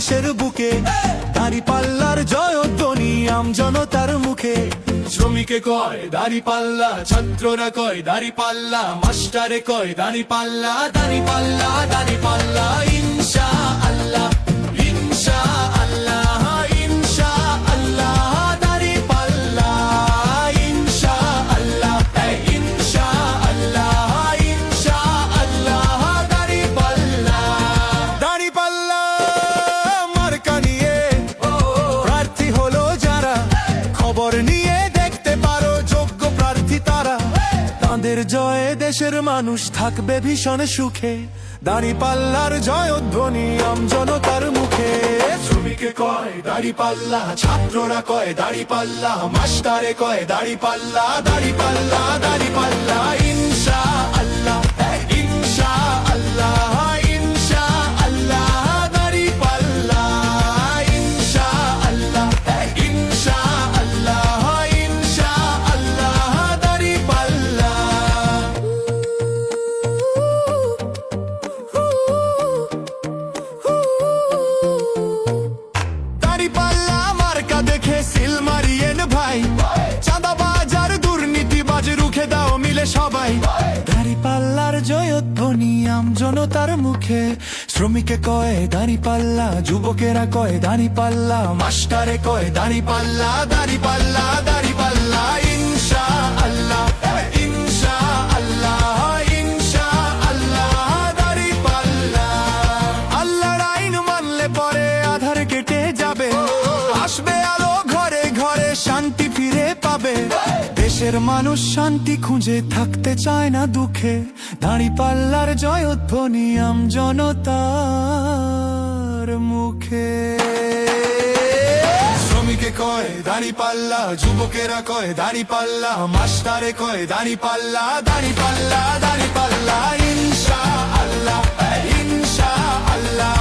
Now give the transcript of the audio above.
দেশের বুকে, দাঁড়িপাল্লার জয়ধ্বনি আমজনতার মুখে। শ্রমিকে কয় দাঁড়িপাল্লা, ছাত্ররা কয় দাঁড়িপাল্লা, মাস্টারে কয় দাঁড়িপাল্লা, দাঁড়িপাল্লা দাঁড়িপাল্লা ইনশাআল্লাহ, ইনশাআল্লাহ, ইনশাআল্লাহ দাঁড়িপাল্লা, ইনশাআল্লাহ, ইনশাআল্লাহ, ইনশাআল্লাহ দাঁড়িপাল্লা। দাঁড়িপাল্লা মার্কা নিয়ে প্রার্থী হলো যারা, খবর নিয়ে দেখতে পারো যোগ্য প্রার্থী তারা। তাদের জয়ে দেশের মানুষ থাকবে ভীষণ সুখে, দাঁড়িপাল্লার জয়ধ্বনি আমজনতার মুখে। শ্রমিকে কয় দাঁড়িপাল্লা, ছাত্ররা কয় দাঁড়িপাল্লা, মাস্টারে কয় দাঁড়িপাল্লা, দাঁড়িপাল্লা দাঁড়িপাল্লা ইনশাআল্লাহ, ইনশাআল্লাহ, ইনশাআল্লাহ দাঁড়িপাল্লা, ইনশাআল্লাহ, ইনশাআল্লাহ, ইনশাআল্লাহ দাঁড়িপাল্লা। দাঁড়িপাল্লা মার্কা দেখে সিল মারিয়েন ভাই, চাঁদাবাজ আর দুর্নীতিবাজ রুখে দাও মিলে সবাই। দাঁড়িপাল্লার জয়ধ্বনি আমজনতার মুখে। শ্রমিকে কয় দাঁড়িপাল্লা, যুবকেরা কয় দাঁড়িপাল্লা, মাস্টারে কয় দাঁড়িপাল্লা, দাঁড়িপাল্লা দাঁড়িপাল্লা ইনশাআল্লাহ, ইনশাআল্লাহ, ইনশাআল্লাহ দাঁড়িপাল্লা। আল্লাহর আইন মানলে পরে আধার কেটে যাবে, আসবে আলো ঘরে ঘরে, শান্তি ফিরে পাবে। দেশের মানুষ শান্তি খুঁজে থাকতে চায় না দুঃখে, দাঁড়িপাল্লার জয়ধ্বনি আমজনতার মুখে। শ্রমিকে কয় দাঁড়িপাল্লা, যুবকেরা কয় দাঁড়িপাল্লা, মাস্টারে কয় দাঁড়িপাল্লা, দাঁড়িপাল্লা দাঁড়িপাল্লা ইনশাআল্লাহ, ইনশাআল্লাহ,